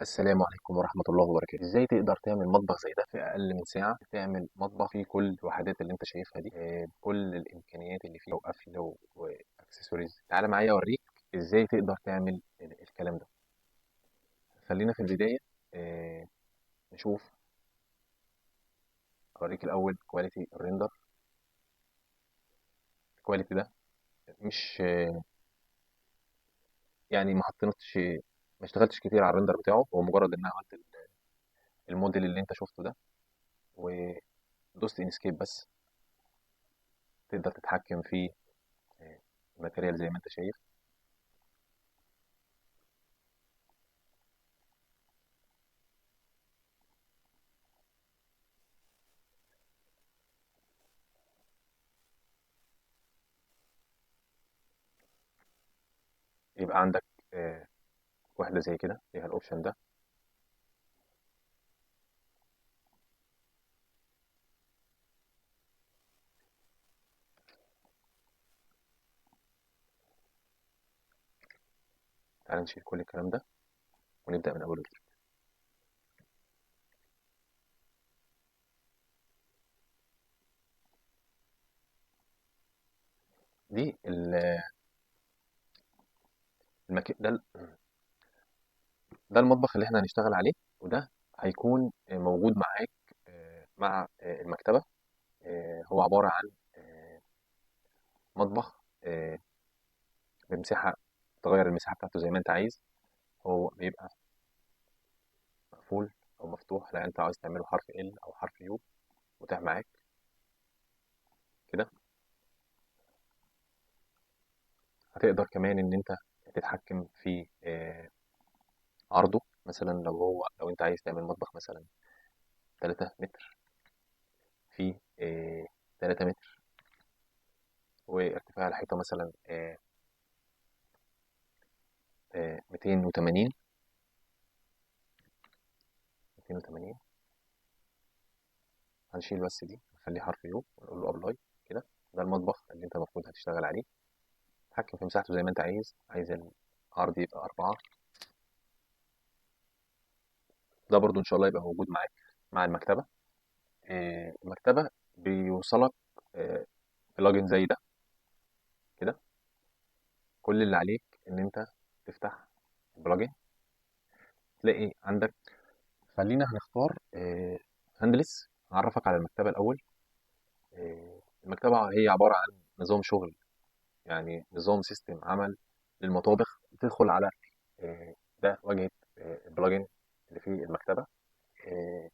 السلام عليكم ورحمة الله وبركاته. ازاي تقدر تعمل مطبخ زي ده في اقل من ساعة؟ تعمل مطبخ فيه كل الوحدات اللي انت شايفها دي، بكل الامكانيات اللي فيه وقفل واكسسوارز. تعالى معايا اوريك ازاي تقدر تعمل الكلام ده. خلينا في البداية. آه، نشوف. اوريك الاول كواليتي الريندر. الكواليتي ده مش يعني ما اشتغلتش كتير على الريندر بتاعه، هو مجرد ان انا عملت الموديل اللي انت شفته ده ودوست انسكيب بس. تقدر تتحكم في الماتيريال زي ما انت شايف. يبقى عندك آه، واحدة زي كده فيها الأوبشن ده. تعال نشيل كل الكلام ده ونبدأ من أول وجديد. دي ده ده المطبخ اللي احنا هنشتغل عليه، وده هيكون موجود معاك مع المكتبة. هو عبارة عن مطبخ بمساحة، تغير المساحة بتاعته زي ما انت عايز. هو بيبقى مقفول أو مفتوح، لا انت عايز تعمله حرف ال أو حرف يو، متاح معاك كده. هتقدر كمان ان انت تتحكم في عرضه. مثلا لو انت عايز تعمل مطبخ مثلا 3 متر في 3 متر، وارتفاع الحيطة مثلا 280. 280. هنشيل بس دي، نخليه حرف يو ونقول له ابلاي كده. ده المطبخ اللي انت المفروض هتشتغل عليه. تحكم في مساحته زي ما انت عايز العرض يبقى 4. ده برضو ان شاء الله يبقى موجود معاك مع المكتبة. المكتبة بيوصلك بلجن زي ده كده. كل اللي عليك ان انت تفتح البلجن، تلاقي عندك. خلينا هنختار هاندلس. هعرفك على المكتبة الأول. المكتبة هي عبارة عن نظام شغل، يعني نظام سيستم عمل للمطابخ. تدخل على ده واجهة البلجن اللي في المكتبة. آه،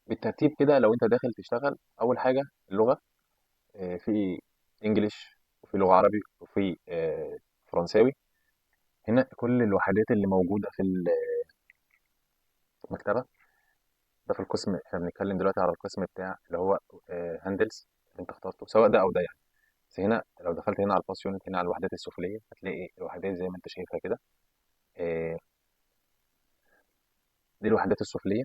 بالترتيب كده. لو انت داخل تشتغل، أول حاجة اللغة. في انجليش، وفي لغة عربي، وفي فرنساوي. هنا كل الوحدات اللي موجودة في المكتبة. ده في القسم، احنا بنتكلم دلوقتي على القسم بتاع اللي هو هاندلز اللي انت اخترته، سواء ده او ده يعني. بس هنا لو دخلت هنا على الباس يونت، هنا على الوحدات السفليه، هتلاقي الوحدات زي ما انت شايفها كده. آه، دي الوحدات السفليه.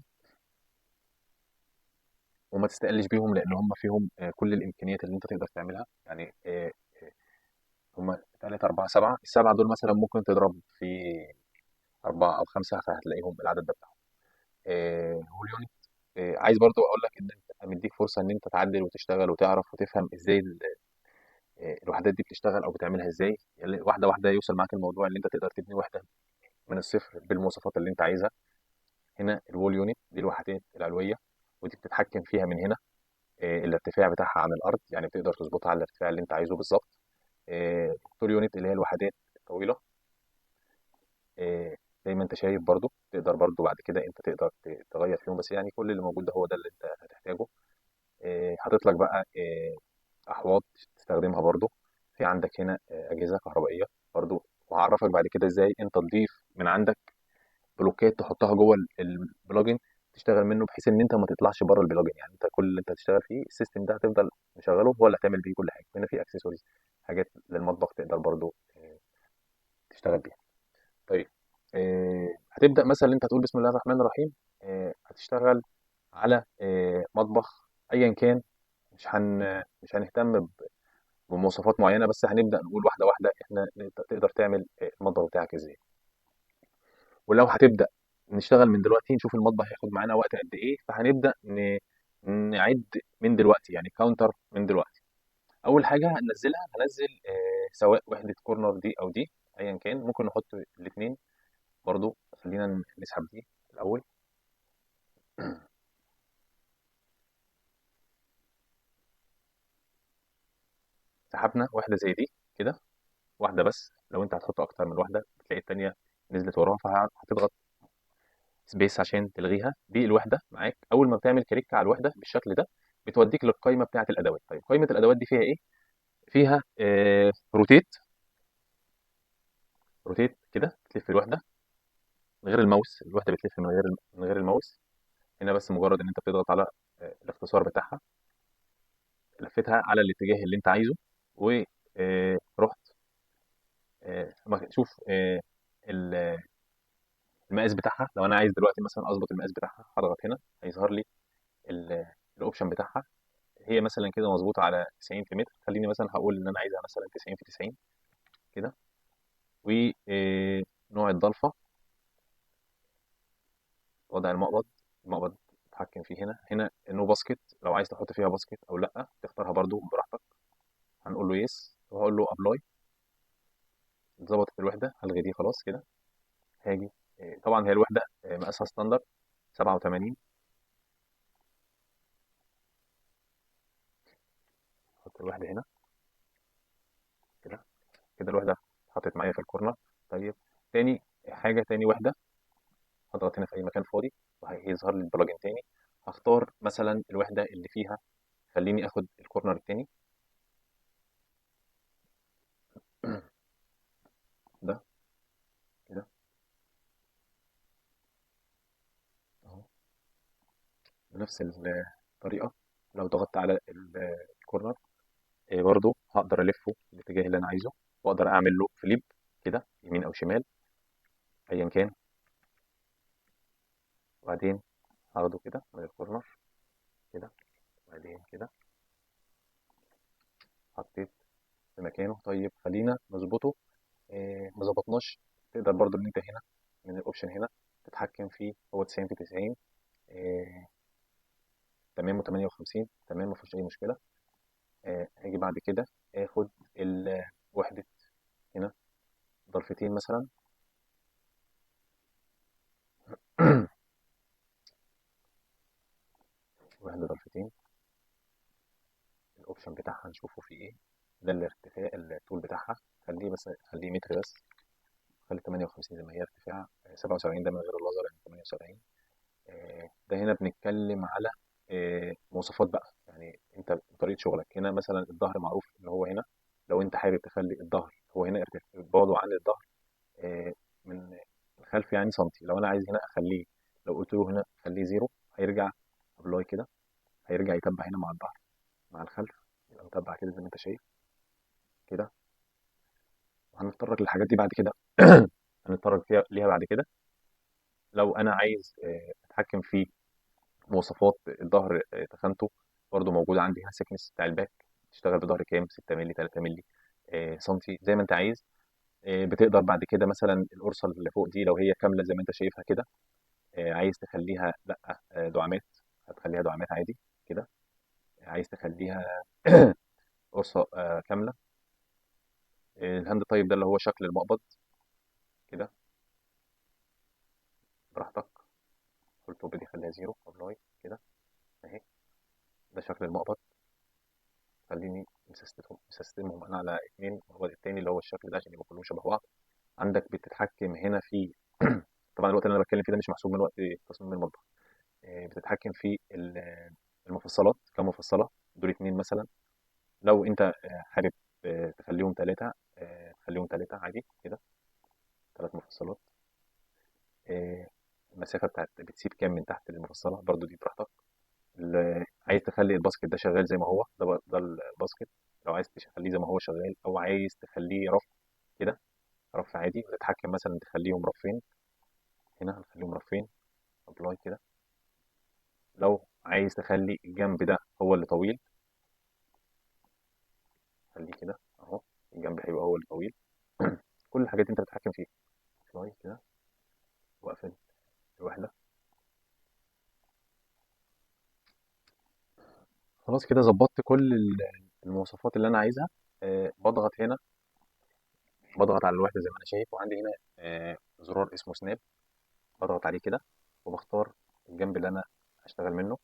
وما تستقلش بيهم لان هم فيهم كل الامكانيات اللي انت تقدر تعملها يعني. هم 3 4 7. السبعه دول مثلا ممكن تضرب في 4 او 5، فهتلاقيهم العدد ده بتاعهم. هو اليونت. عايز برضو اقول لك ان انت مديك فرصه ان انت تعدل وتشتغل وتعرف وتفهم ازاي الوحدات دي بتشتغل او بتعملها ازاي. يعني واحده واحده يوصل معاك الموضوع اللي انت تقدر تبني وحده من الصفر بالمواصفات اللي انت عايزها. هنا الوول يونت دي الوحدات العلويه، ودي بتتحكم فيها من هنا. الارتفاع بتاعها عن الارض، يعني بتقدر تظبطها على الارتفاع اللي انت عايزه بالظبط. الطول يونت اللي هي الوحدات الطويله. آه، زي ما انت شايف برضو، تقدر برضو بعد كده انت تقدر تغير فيهم، بس يعني كل اللي موجود ده هو ده اللي انت هتحتاجه. حاطط لك بقى احواض تستخدمها برضو. في عندك هنا اجهزه كهربائيه برضو. وهعرفك بعد كده ازاي انت تضيف من عندك بلوكات تحطها جوه البلجن، تشتغل منه بحيث ان انت ما تطلعش بره البلجن. يعني انت كل اللي انت هتشتغل فيه السيستم ده هتفضل مشغله، هو اللي هتعمل بيه كل حاجه. هنا في اكسسوارز، حاجات للمطبخ تقدر برضو تشتغل بيها. طيب. هتبدا مثلا انت هتقول بسم الله الرحمن الرحيم. هتشتغل على مطبخ ايا كان. مش هنهتم بمواصفات معينه، بس هنبدا نقول واحده واحده احنا تقدر تعمل المطبخ بتاعك ازاي. ولو هتبدا نشتغل من دلوقتي نشوف المطبخ هياخد معانا وقت قد ايه، فهنبدا نعد من دلوقتي، يعني كاونتر من دلوقتي. اول حاجه هننزلها، هنزل سواء وحده كورنر دي او دي، ايا كان ممكن نحط الاثنين برضو. خلينا نسحب دي الاول. سحبنا واحده زي دي كده، واحده بس. لو انت هتحط اكتر من واحده بتلاقي التانيه نزلت وراها، فهتضغط سبيس عشان تلغيها. دي الوحده معاك. اول ما بتعمل كليك على الوحده بالشكل ده بتوديك للقائمه بتاعه الادوات. طيب قائمه الادوات دي فيها ايه؟ فيها روتيت. روتيت كده بتلف الوحده من غير الماوس، الوحده بتلف من غير الماوس. هنا بس مجرد ان انت بتضغط على الاختصار بتاعها، لفتها على الاتجاه اللي انت عايزه، ورحت شوف المقاس بتاعها. لو انا عايز دلوقتي مثلا اظبط المقاس بتاعها هضغط هنا، هيظهر لي الاوبشن بتاعها. هي مثلا كده مظبوطه على 90 في متر، خليني مثلا هقول ان انا عايزها مثلا 90 في 90 كده. ونوع الضلفه، وضع المقبض. المقبض تتحكم فيه هنا. هنا نو باسكت، لو عايز تحط فيها باسكت او لا تختارها برضو براحتك. هنقول له يس وهقول له ابلاي. اتظبطت الوحده، هلغي دي خلاص كده. هاجي طبعا هي الوحده مقاسها ستاندرد 87. احط الوحده هنا كده. كده الوحده اتحطت معايا في الكورنر. طيب تاني حاجه، تاني وحده هضغط هنا في اي مكان فاضي وهيظهر لي البلجن تاني. هختار مثلا الوحده اللي فيها، خليني اخد الكورنر التاني ده كده اهو، بنفس الطريقه. لو ضغطت على الكورنر برضو هقدر الفه الاتجاه اللي انا عايزه، واقدر اعمل له فليب كده يمين او شمال ايا كان. وبعدين هاخده كده من الكورنر كده، وبعدين كده حطيت في مكانه. طيب خلينا نظبطه. ما ظبطناش، تقدر برضو ان انت هنا من الاوبشن هنا تتحكم فيه. هو 90 في 90 آه، تمام، و58 تمام، ما فيش اي مشكله. هاجي بعد كده اخد وحده هنا ضلفتين مثلا. وحده ضلفتين، الاوبشن بتاعها نشوفه فيه ايه. ده الارتفاع، الطول بتاعها. خليه بس، خليه متر بس. خلي 58 زي ما هي ارتفاع. 77 ده من غير اللازر يعني 78. ده هنا بنتكلم على مواصفات بقى. يعني انت طريقه شغلك هنا مثلا الظهر معروف ان هو هنا. لو انت حابب تخلي الظهر هو هنا بعده عن الظهر آه، من الخلف يعني سنتي. لو انا عايز هنا اخليه، لو قلت له هنا خليه زيرو هيرجع ابلاي كده، هيرجع يتبع هنا مع الظهر مع الخلف، يبقى متبع كده زي ما انت شايف كده. وهنتطرق للحاجات دي بعد كده. هنتطرق فيها ليها بعد كده. لو انا عايز اتحكم في مواصفات الظهر تخانته، برضو موجوده عندي هنا. سيكنس بتاع الباك تشتغل بظهر كام، 6 مللي، 3 مللي، سنتي زي ما انت عايز. بتقدر بعد كده مثلا القرصه اللي فوق دي لو هي كامله زي ما انت شايفها كده، عايز تخليها لا دعامات، هتخليها دعامات عادي كده. عايز تخليها قرصه كامله. الهاند تايب ده اللي هو شكل المقبض كده براحتك. قلت بدي خليها زيرو ابلاي كده اهي. ده شكل المقبض. خليني مسستمهم انا على اتنين. المقبض التاني اللي هو الشكل ده عشان يبقوا كلهم شبه بعض. عندك بتتحكم هنا في طبعا الوقت اللي انا بتكلم فيه ده مش محسوب من وقت تصميم المطبخ. بتتحكم في المفصلات، كم مفصله. دول اتنين مثلا. لو انت حابب تخليهم ثلاثه تخليهم ثلاثه عادي كده، ثلاث مفصلات. المسافه بتاعت بتسيب كام من تحت المفصله برضو دي براحتك. عايز تخلي الباسكت ده شغال زي ما هو ده الباسكت. لو عايز تخليه زي ما هو شغال، او عايز تخليه رف كده، رف عادي. وتتحكم مثلا تخليهم رفين. هنا هنخليهم رفين ابلاي كده. لو عايز تخلي الجنب ده هو اللي طويل، خليه كده اهو. الجنب هيبقى هو اللي طويل. كل الحاجات دي انت بتتحكم فيها ابلاي كده. واقفل الوحده. خلاص كده ظبطت كل المواصفات اللي انا عايزها. بضغط هنا، بضغط على الوحده زي ما انا شايف، وعندي هنا زرار اسمه سناب، بضغط عليه كده وبختار الجنب اللي انا هشتغل منه،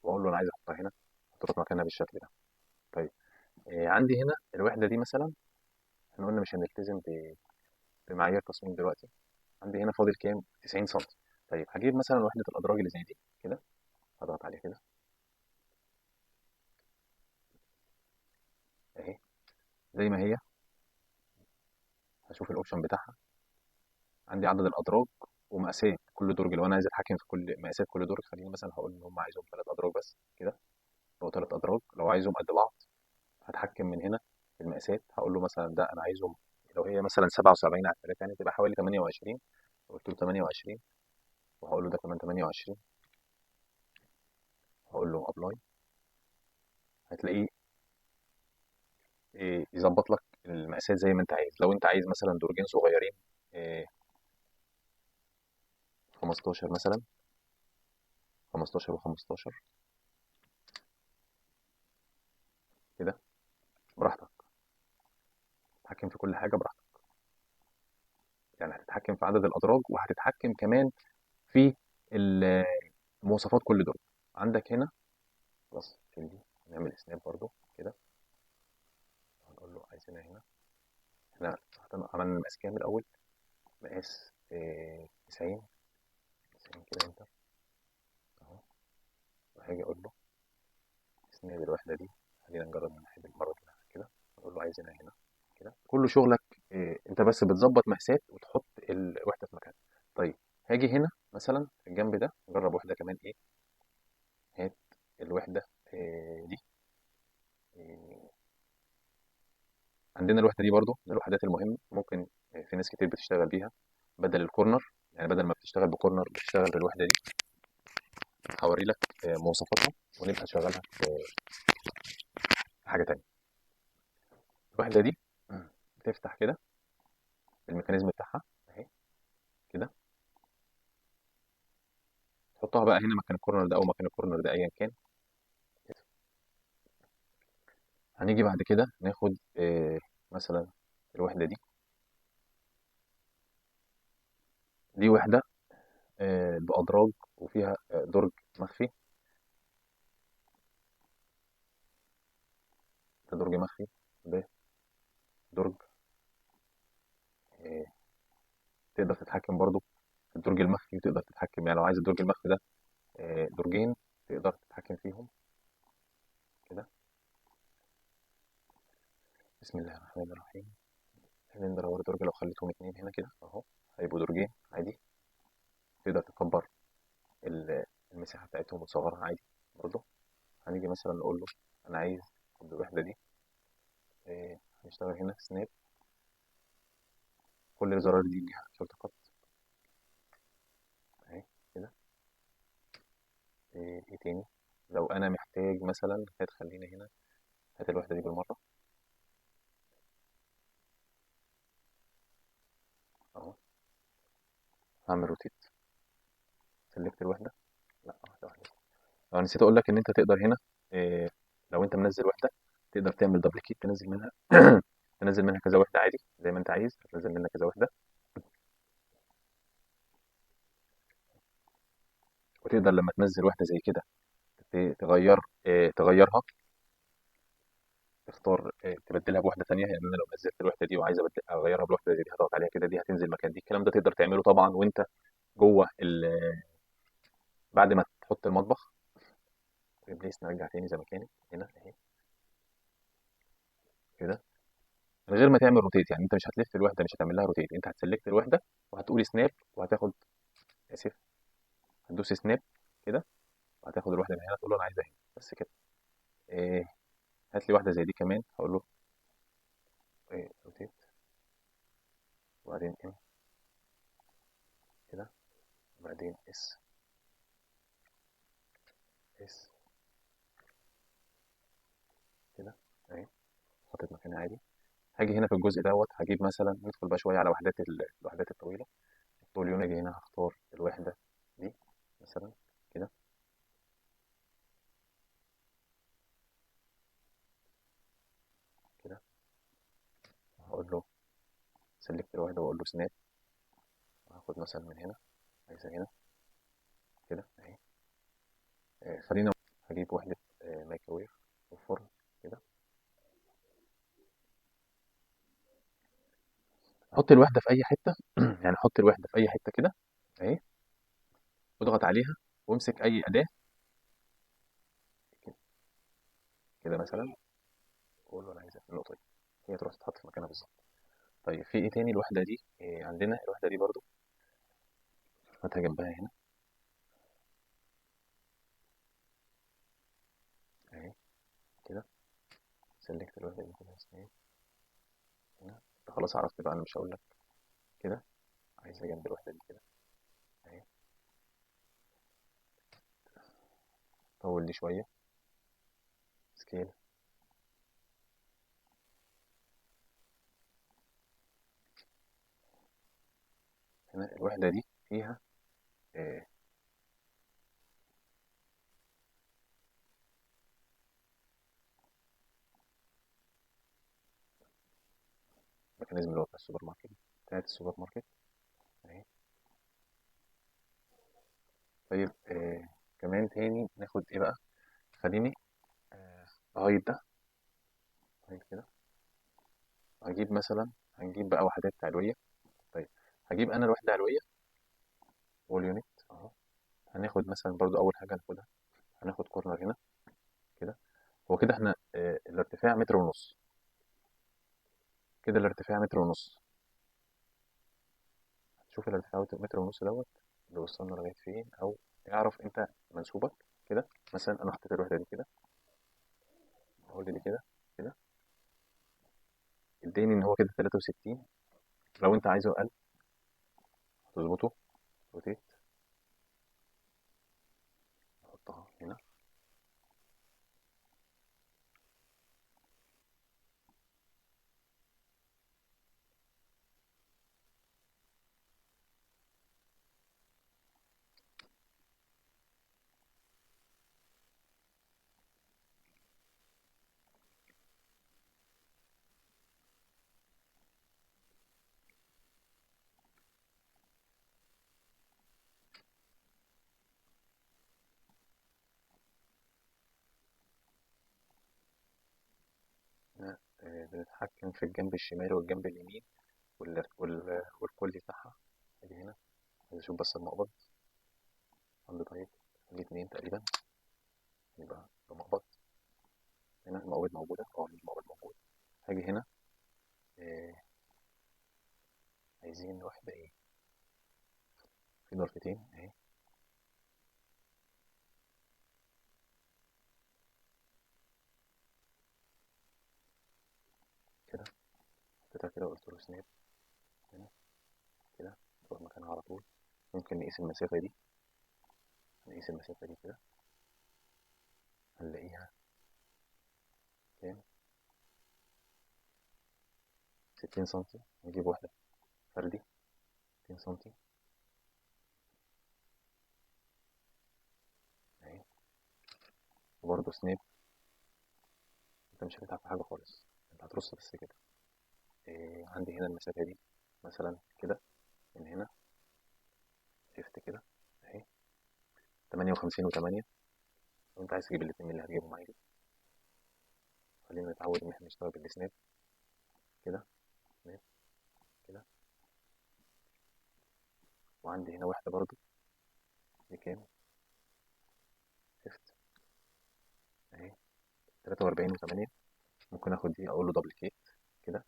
واقول له انا عايز احطها هنا، هتروح مكانها بالشكل ده. طيب عندي هنا الوحده دي مثلا، احنا قلنا مش هنلتزم بمعايير التصميم دلوقتي. عندي هنا فاضل كام؟ 90 سم. طيب هجيب مثلا وحده الادراج اللي زي دي كده، هضغط عليها كده اهي زي ما هي. هشوف الاوبشن بتاعها، عندي عدد الادراج ومقاسات كل درج. لو انا عايز اتحكم في كل مقاسات كل درج، خليني مثلا هقول ان هم عايزهم 3 ادراج بس كده، او 3 ادراج. لو عايزهم قد بعض هتحكم من هنا في المقاسات، هقول له مثلا ده انا عايزهم، لو هي مثلا 77 على 3 يعني تبقى حوالي 28، قلت له 28، وهقول له ده كمان 28، هقول له ابلاي. هتلاقيه يظبط لك المقاسات زي ما انت عايز. لو انت عايز مثلا درجين صغيرين، إيه، 15 مثلا، 15 و15 كده، براحتك، تتحكم في كل حاجه براحتك. يعني هتتحكم في عدد الادراج، وهتتحكم كمان في ال- مواصفات كل درج. عندك هنا خلاص شيل دي، نعمل سناب برضو كده، هنقول له عايزينها هنا. احنا عملنا المقاس كام الاول؟ مقاس 90، 90 كده انتر اهو. وهاجي اقول له سناب الوحده دي، خلينا نجرب من ناحيه المره دي كده، اقول له عايزينها هنا كده. كل شغلك انت بس بتظبط مقاسات وتحط الوحده في مكانها. طيب هاجي هنا مثلا في الجنب ده، نجرب وحده كمان ايه. هات الوحده دي. آه، عندنا الوحده دي برضو من الوحدات المهمه، ممكن في ناس كتير بتشتغل بيها بدل الكورنر. يعني بدل ما بتشتغل بكورنر بتشتغل بالوحده دي. هوري لك مواصفاتها ونبقى نشغلها في حاجه تانيه. الوحده دي بتفتح كده الميكانيزم بتاعها اهي كده، تحطها بقى هنا مكان الكورنر ده او مكان الكورنر ده ايا كان كده. هنيجي بعد كده ناخد مثلا الوحده دي. دي وحده بادراج، وفيها درج مخفي. ده درج مخفي، ده درج آه، تقدر تتحكم برضو في الدرج المخفي، وتقدر تتحكم يعني لو عايز الدرج المخفي ده درجين تقدر تتحكم فيهم كده. بسم الله الرحمن الرحيم. هنقدر اوري درج لو خليتهم اتنين هنا كده اهو، هيبقوا درجين عادي. تقدر تكبر المساحة بتاعتهم وتصغرها عادي برضو. هنيجي مثلا نقول له انا عايز الوحدة دي، هنشتغل هنا سناب، كل الزراير دي ليها شورت كات اهي كده. ايه تاني؟ لو انا محتاج مثلا، هتخلينا هنا، هات الوحدة دي بالمرة اهو. هعمل روتيت، سلكت الوحدة، لا واحدة واحدة. اه نسيت اقول لك ان انت تقدر هنا إيه، لو انت منزل وحده تقدر تعمل دبليكيت، تنزل منها تنزل منها كذا وحده عادي زي ما انت عايز، تنزل منها كذا وحده. وتقدر لما تنزل وحده زي كده تغير تغيرها، تختار تبدلها بوحده ثانيه. يعني انا لو نزلت الوحده دي وعايز اغيرها بوحده زي دي، هضغط عليها كده، دي هتنزل مكان دي. الكلام ده تقدر تعمله طبعا وانت جوه بعد ما تحط المطبخ. ريبليس، نرجع تاني زي ما كانت هنا اهي كده، من غير ما تعمل روتيت. يعني انت مش هتلف الوحده، مش هتعمل لها روتيت، انت هتسلكت الوحده وهتقول سناب، وهتاخد، اسف، هتدوس سناب كده، وهتاخد الواحده من هنا تقول له انا عايزها هنا بس كده. إيه، هات لي واحده زي دي كمان، هقول له إيه روتيت، وبعدين ام كده، وبعدين اس، اس كده اهي، حطيت مكانها عادي. هاجي هنا في الجزء دوت، هجيب مثلا ندخل بقى شويه على الوحدات الطويله. بوليون. اجي هنا هختار الوحدة دي مثلا كده. كده هقول له سيلكت الوحدة واقول له سناب. هاخد مثلا من هنا، عايزها هنا كده اهي. خلينا هجيب وحدة مايكرويف وفرن كده. حط الوحدة في أي حتة يعني حط الوحدة في أي حتة كده أهي، واضغط عليها وامسك أي أداة كده. كده مثلا قول له أنا عايزها في النقطة دي، هي تروح تتحط في مكانها بالظبط. طيب في إيه تاني؟ الوحدة دي عندنا الوحدة دي برضو هاتها جنبها هنا أهي كده. سلكت الوحدة دي كده اسمها إيه؟ هنا. أنت خلاص عرفت بقى، أنا مش هقول لك كده. عايزها جنب الوحدة دي كده أهي. طول دي شوية، سكيل. هنا الوحدة دي فيها آه، ميكانيزم اللي هو بتاع السوبر ماركت، بتاعت السوبر ماركت اهي. طيب كمان تاني ناخد ايه بقى؟ خليني آه اهيد ده، اهيد كده. هجيب مثلا، هنجيب بقى وحدات علوية. طيب هجيب انا الوحدة علوية وول يونت اهو. هناخد مثلا برضو اول حاجة هناخدها، هناخد كورنر هنا كده. هو كده احنا الارتفاع متر ونص، كده الارتفاع متر ونص. شوف الارتفاع متر ونص دوت اللي وصلنا لغاية فين، او اعرف انت منسوبك كده. مثلا انا حطيت الوحدة دي كده، اقول دي كده كده، اداني ان هو كده 63. لو انت عايزه اقل هتظبطه روتيت، احطها هنا. هنا بنتحكم في الجنب الشمالي والجنب اليمين والكل بتاعها. اجي هنا عايز اشوف بس المقبض عند طيب دي 2 تقريبا، يبقى ده مقبض. هنا المقبض موجودة، المقبض موجود. هاجي هنا آه، عايزين واحدة ايه، في ضرفتين اهي كده. حطيتها كده وقلت له سناب هنا كده، تروح مكانها على طول. ممكن نقيس المسافة دي، نقيس المسافة دي كده، هنلاقيها كام؟ 60 سنتي. نجيب واحدة فردي 60 سنتي اهي. وبرضه سناب، انت مش هتتعب في حاجة خالص، انت هترص بس كده. عندي هنا المسافة دي مثلا كده، من هنا شيفت كده اهي 58 و8. لو انت عايز تجيب الاتنين من اللي هتجيبهم عادي، خلينا نتعود ان احنا نشتغل بالسناب كده، سناب كده. وعندي هنا واحدة برضو بكام، شيفت اهي 43 و8. ممكن اخد دي اقول له دبليكيت كده،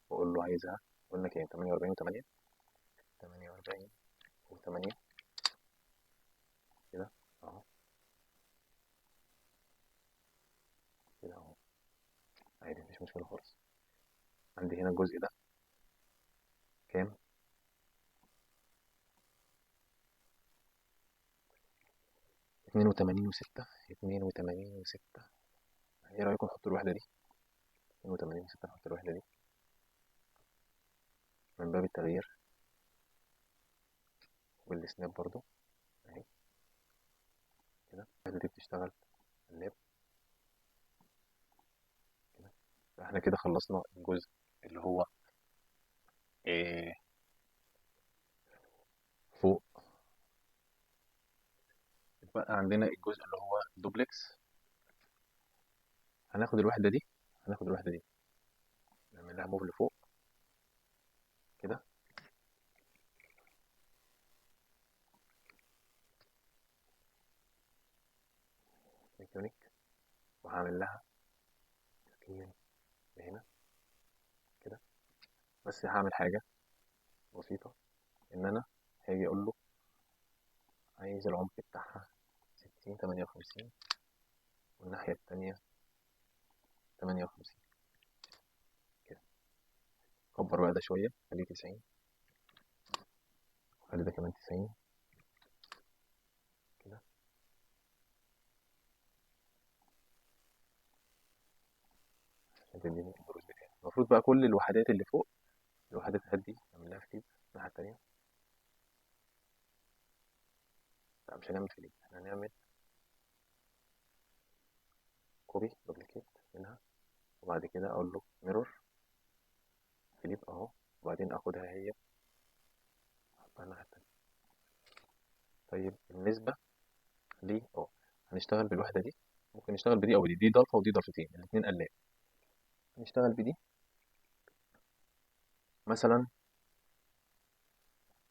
واقول له عايزها، قلنا كام؟ 48 و8، 48 و8 كده اهو، كده اهو عادي مفيش مشكلة خالص. عندي هنا الجزء ده كام؟ 82 و6، 82 و6. ايه رأيكم نحط الوحدة دي 82 و6؟ نحط الوحدة دي من باب التغيير. والسناب برضو اهي كده. الوحدة دي بتشتغل اللاب كده. احنا كده خلصنا الجزء اللي هو إيه فوق. بقى عندنا الجزء اللي هو دوبلكس. هناخد الوحدة دي، هناخد الوحدة دي نعمل لها موف لفوق كده، ميكانيك، وهعمل لها سكيل هنا كده. بس هعمل حاجة بسيطة، إن أنا هاجي أقول له عايز العمق بتاعها 60 58، والناحية التانية 58 كده. كبر بقى ده شوية، خليه 90، وخلي ده كمان 90 كده. عشان تديني البروز بتاعي. المفروض بقى كل الوحدات اللي فوق، الوحدات هدي أعمل لها فليب الناحية التانية. لا مش هنعمل فليب، احنا هنعمل كوبي دوبليكيت منها، وبعد كده أقول له ميرور فليب أهو، وبعدين آخدها هي أحطها الناحية التانية. طيب بالنسبة ليه هنشتغل بالوحدة دي، ممكن نشتغل بدي أو بدي، دي ضلفة ودي ضلفتين الاتنين قلاب. هنشتغل بدي مثلا.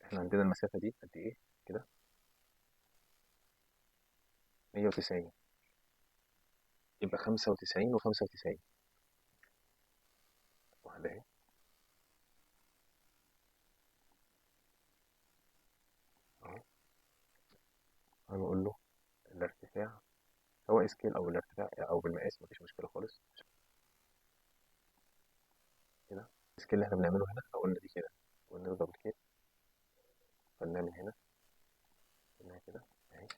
احنا عندنا المسافة دي قد ايه كده؟ 190، يبقى 95 و95 واحدة اهي اهو. انا بقول له الارتفاع سواء سكيل او الارتفاع او بالمقاس، مفيش مشكلة خالص كده. السكيل اللي احنا بنعمله هنا لو قلنا دي كده، قلنا له دبل كيت، فنعمل هنا قلنا كده اهي.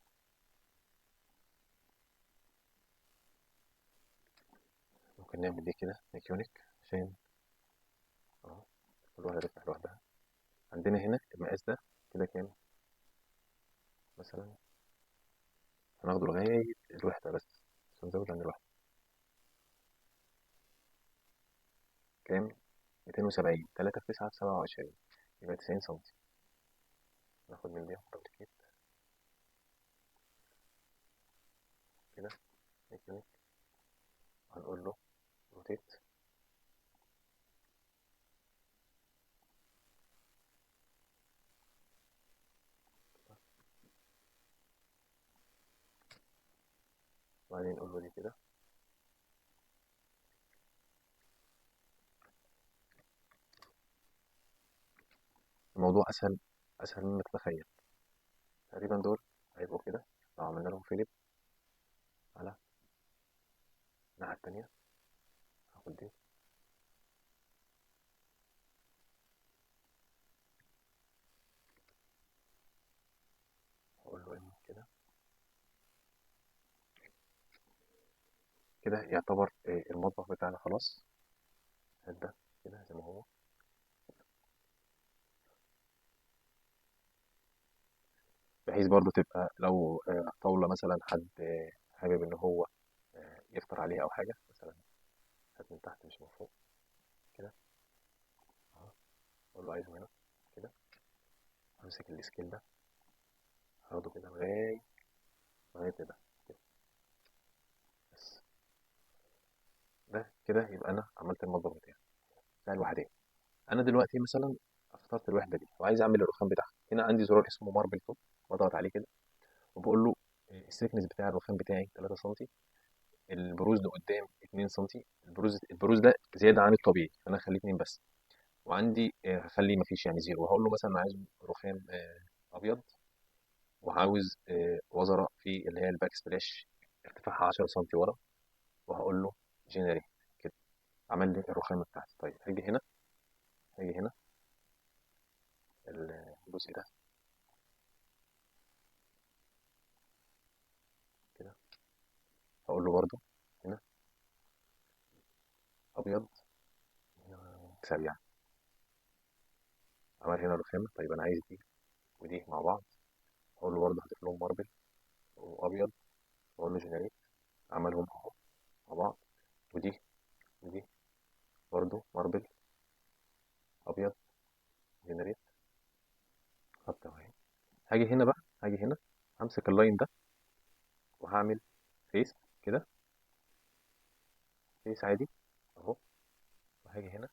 ممكن نعمل دي كده ميكانيك عشان اهو كل واحدة تفتح لوحدها. عندنا هنا المقاس ده كده كام مثلا؟ هناخده لغاية الوحدة بس، مش هنزود عن الوحدة. كام؟ 270، 3 في 9 27، يبقى 90 سنتي. ناخد من دي دوبليكيت كده ميكانيك، هنقول له روتيت. وبعدين نقول له دي كده. الموضوع اسهل، اسهل مما تتخيل. تقريبا دول هيبقوا كده لو عملنا لهم فيليب على الناحية التانية. هاخد دي واقول له ان كده. كده يعتبر المطبخ بتاعنا خلاص. هات كده زي ما هو، بحيث برضو تبقى لو طاولة مثلا حد حابب ان هو يفطر عليها او حاجة مثلا. هات من تحت مش من فوق كده اهو. اقول له عايزه هنا كده. همسك السكيل ده هاخده كده لغاية كده كده. بس ده كده يبقى انا عملت المطبخ بتاعي بتاع الوحدات. انا دلوقتي مثلا اخترت الوحده دي وعايز اعمل الرخام بتاعها. هنا عندي زرار اسمه ماربل توب، بضغط عليه كده وبقول له السيكنس بتاع الرخام بتاعي 3 سم، البروز اللي قدام 2 سم. البروز ده زياده عن الطبيعي، فانا هخليه 2 بس. وعندي هخليه مفيش يعني زيرو، وهقول له مثلا عايز رخام ابيض، وعاوز وزره في اللي هي الباك سبلاش ارتفاعها 10 سم ورا، وهقول له جنريت كده. عمل لي الرخامه بتاعتي. طيب هاجي هنا، هاجي هنا الجزء ده كده، هقول له برضو هنا ابيض هنا سريع. عمل هنا رخامه. طيب انا عايز دي ودي مع بعض، اقول له برضه هضيف لهم ماربل وابيض، واقول له جنريت، عملهم اهو مع بعض. ودي برضه ماربل ابيض جنريت، حط اهي. هاجي هنا همسك اللاين ده وهعمل فيس كده، فيس عادي اهو. وهاجي هنا،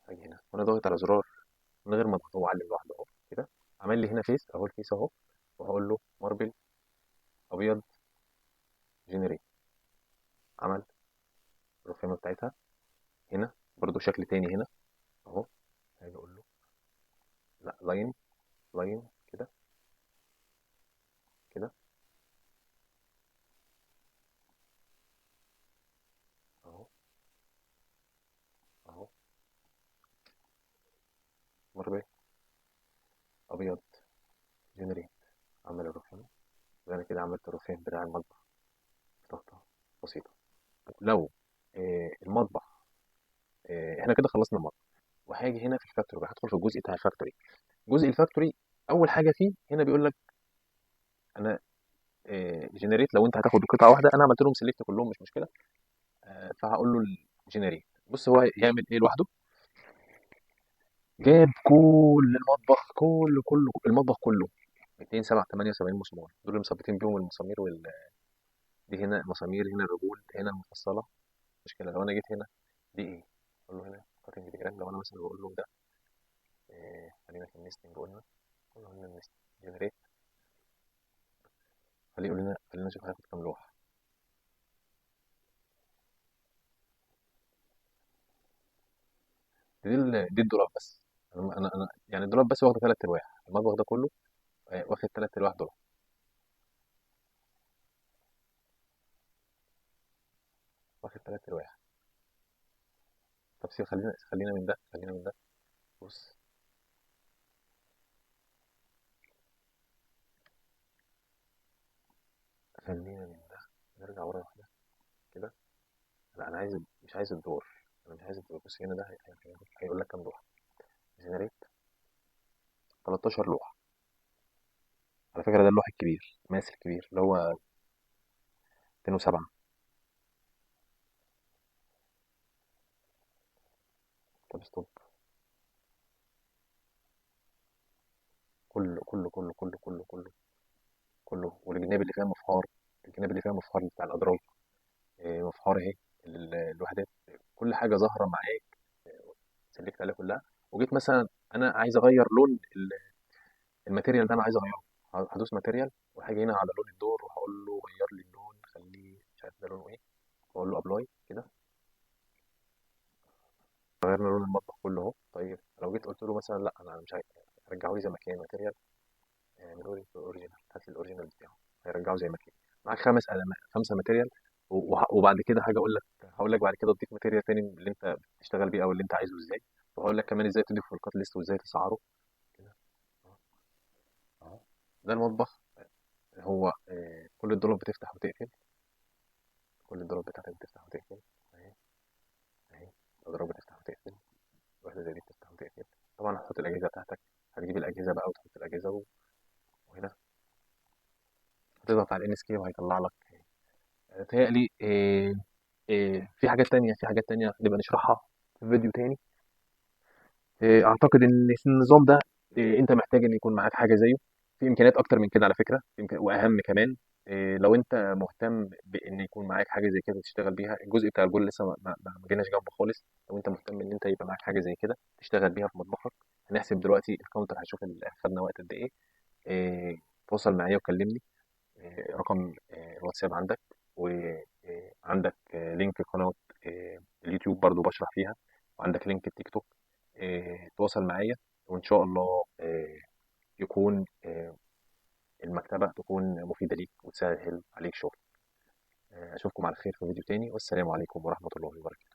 هاجي هنا وانا ضاغط على زرار من غير ما اضغط، هو علم لوحده اهو كده. عمل لي هنا فيس اهو، الفيس اهو. وهقول له ماربل ابيض جنريت، عمل الرخامه بتاعتها. هنا برضو شكل تاني هنا اهو. هاجي اقول له لا، لاين، لاين كده كده اهو اهو. ماربل ابيض جنريت، عمل الرخامه. يبقى انا كده عملت الرخام بتاع المطبخ بطاقه بسيطه. لو المطبخ، احنا كده خلصنا المطبخ. وهاجي هنا في الفاكتوري بقى، هدخل في الجزء بتاع الفاكتوري. جزء الفاكتوري اول حاجه فيه هنا بيقول لك انا جنريت. لو انت هتاخد قطعه واحده، انا عملت لهم سيلكت كلهم مش مشكله. فهقول له جنريت. بص هو يعمل ايه لوحده. جاب كل المطبخ، كله المطبخ كله 278 مسمار، دول اللي مثبتين بيهم المسامير دي هنا مسامير، هنا الرجول، هنا المفصله. مشكله لو انا جيت هنا، دي ايه؟ اقول له هنا كاتنج ديجرام. لو انا مثلا بقول له ده خلينا في النستنج، قلنا قلنا هنا النستنج جنريت. خليه يقول لنا، خلينا نشوف هياخد كام لوحه. دي الدولاب بس. انا يعني الدولاب بس واخد ثلاث ارواح، المطبخ ده كله واخد ثلاث ارواح دولاب. واخد ثلاث ارواح. طب سيب، خلينا من ده، خلينا من ده. بص، خلينا من ده. نرجع ورا واحده كده. لا انا عايز، مش عايز الدور. انا مش عايز الدور. بص هنا ده هيقول لك كام لوحه. جنريت 13 لوحه. على فكره ده اللوح الكبير، ماس الكبير اللي هو 207. طب ستوب. كله. والجناب اللي فيها مفحار، الجناب اللي فيها مفحار بتاع الاضراب، مفحار اهي. الوحدات، كل حاجه ظاهره معاك. سلكت عليها كلها. وجيت مثلا انا عايز اغير لون الماتيريال ده، انا عايز اغيره. هدوس ماتيريال وهاجي هنا على لون الدور وهقول له غير لي اللون، خليه مش عارف ده لونه ايه. واقول له ابلاي كده. غيرنا لون المطبخ كله اهو. طيب لو جيت قلت له مثلا لا انا مش عايز، رجعه لي زي ما كان ماتيريال، اعملوا لي اوريجينال، هات لي الاوريجينال بتاعه. هيرجعه زي ما كان. معاك خمس قلمات، خمسه ماتيريال. وبعد كده حاجه اقول لك، هقول لك بعد كده تضيف ماتيريال تاني اللي انت بتشتغل بيه او اللي انت عايزه ازاي. وهقول لك كمان ازاي تضيف في الكات ليست وازاي تسعره كده اهو. أهو. ده المطبخ. هو كل الدولاب بتفتح وتقفل، كل الدولاب بتاعتك بتفتح وتقفل اهي. اهي الأضرار بتفتح وتقفل، واحدة زي دي بتفتح وتقفل. طبعا هتحط الأجهزة بتاعتك، هتجيب الأجهزة بقى وتحط الأجهزة وهنا هتضغط على الان سكيب وهيطلع لك. تهيألي في حاجات تانية، نبقى نشرحها في فيديو تاني. أعتقد إن في النظام ده أنت محتاج إن يكون معاك حاجة زيه. في إمكانيات أكتر من كده على فكرة، وأهم كمان. لو أنت مهتم بإن يكون معاك حاجة زي كده تشتغل بيها، الجزء بتاع الجول لسه ما جيناش جنبه خالص. لو أنت مهتم إن أنت يبقى معاك حاجة زي كده تشتغل بيها في مطبخك، هنحسب دلوقتي الكاونتر، هشوف خدنا وقت قد إيه. تواصل معايا وكلمني. رقم الواتساب عندك، وعندك لينك قناة اليوتيوب برضو بشرح فيها، وعندك لينك التيك توك. تواصل معايا وإن شاء الله يكون المكتبة تكون مفيدة ليك وتسهل عليك شغل. أشوفكم على خير في فيديو تاني، والسلام عليكم ورحمة الله وبركاته.